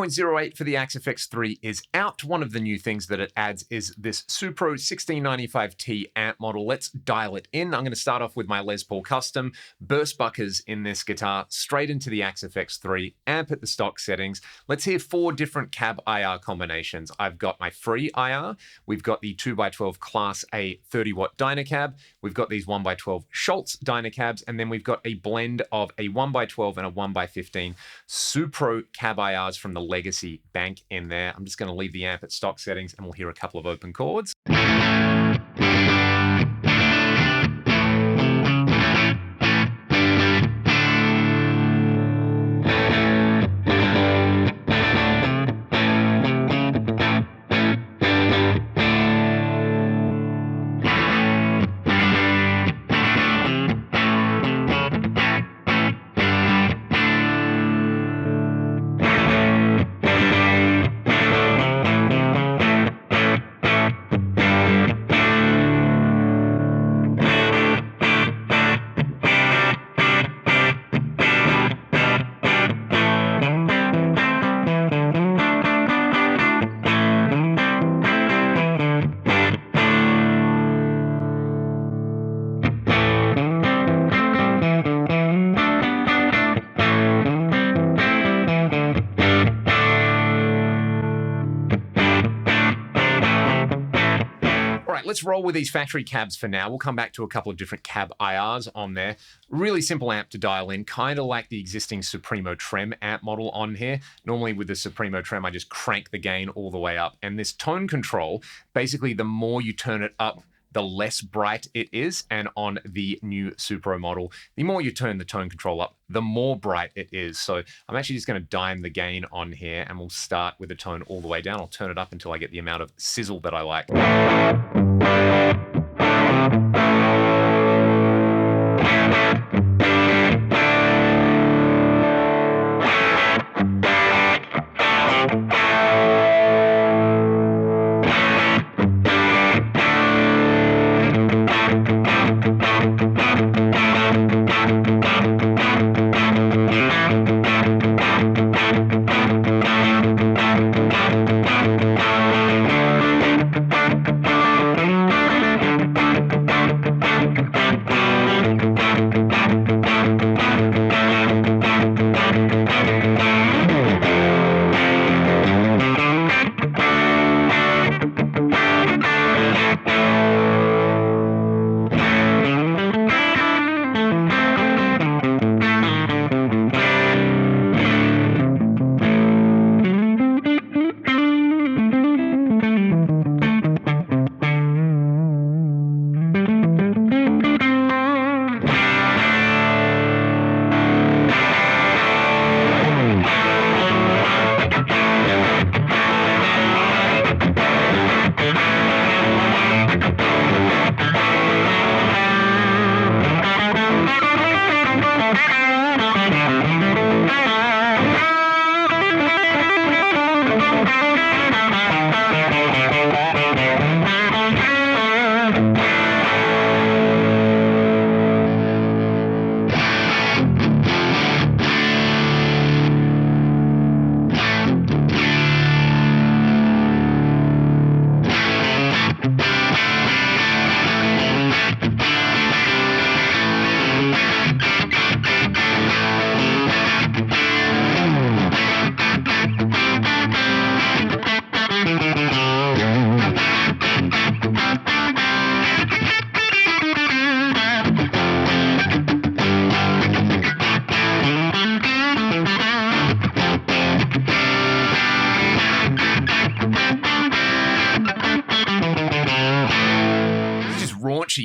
1.08 for the Axe FX3 is out. One of the new things that it adds is this Supro 1695T amp model. Let's dial it in. I'm going to start off with my Les Paul Custom, burst buckers in this guitar, straight into the Axe FX3, amp at the stock settings. Let's hear 4 different cab IR combinations. I've got my free IR, we've got the 2x12 Class A 30-watt Dynacab, we've got these 1x12 Schultz Dynacabs, and then we've got a blend of a 1x12 and a 1x15 Supro cab IRs from the Legacy bank in there. I'm just going to leave the amp at stock settings and we'll hear a couple of open chords. Let's roll with these factory cabs for now. We'll come back to a couple of different cab IRs on there. Really simple amp to dial in, kind of like the existing Supremo Trem amp model on here. Normally with the Supremo Trem, I just crank the gain all the way up. And this tone control, basically the more you turn it up, the less bright it is. And on the new Supro model, the more you turn the tone control up, the more bright it is. So I'm actually just going to dime the gain on here and we'll start with the tone all the way down. I'll turn it up until I get the amount of sizzle that I like.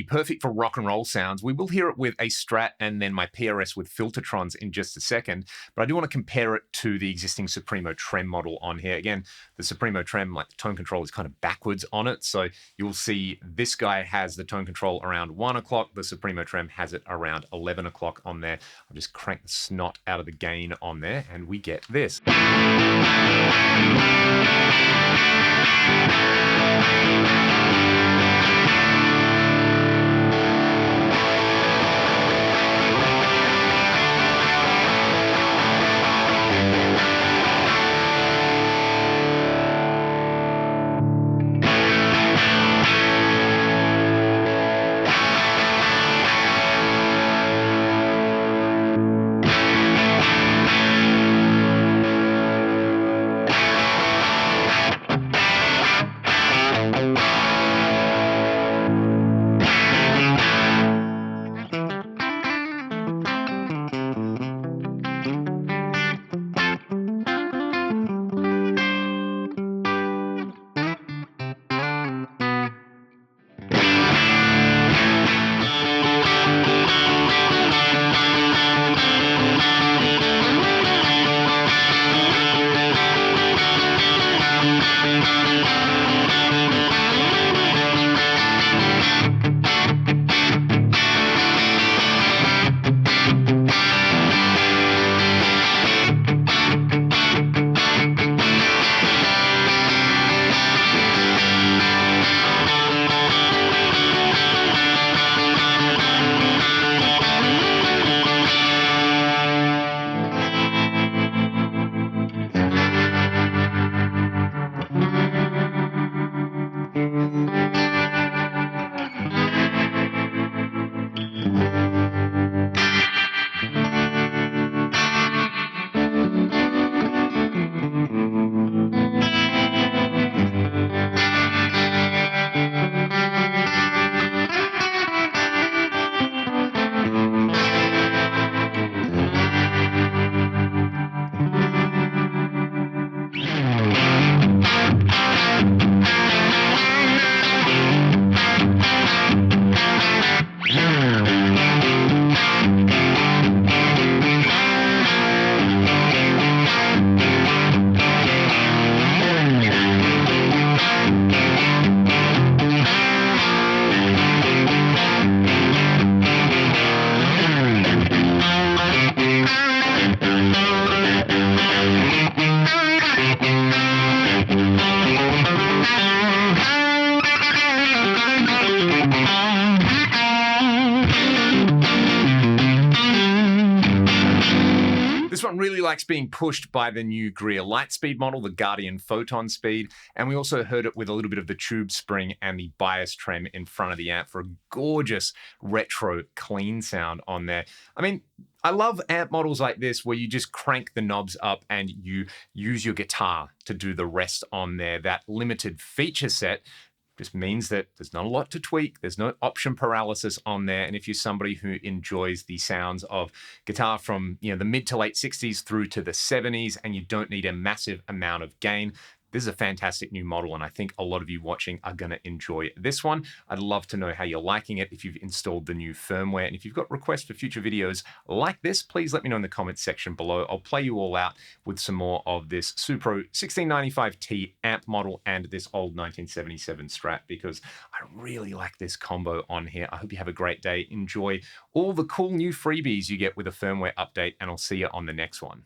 Perfect for rock and roll sounds. We will hear it with a Strat and then my PRS with Filtertrons in just a second, but I do want to compare it to the existing Supremo Trem model on here. Again, the Supremo Trem, like the tone control is kind of backwards on it, so you'll see this guy has the tone control around 1 o'clock, the Supremo Trem has it around 11 o'clock on there. I'll just crank the snot out of the gain on there and we get this. really likes being pushed by the new Greer Lightspeed model, the Guardian Photon Speed, and we also heard it with a little bit of the tube spring and the bias trem in front of the amp for a gorgeous retro clean sound on there. I mean, I love amp models like this where you just crank the knobs up and you use your guitar to do the rest on there. That limited feature set just means that there's not a lot to tweak. There's no option paralysis on there. And if you're somebody who enjoys the sounds of guitar from the mid to late 60s through to the 70s, and you don't need a massive amount of gain, this is a fantastic new model, and I think a lot of you watching are going to enjoy this one. I'd love to know how you're liking it, if you've installed the new firmware, and if you've got requests for future videos like this, please let me know in the comments section below. I'll play you all out with some more of this Supro 1695T amp model and this old 1977 Strat, because I really like this combo on here. I hope you have a great day. Enjoy all the cool new freebies you get with a firmware update, and I'll see you on the next one.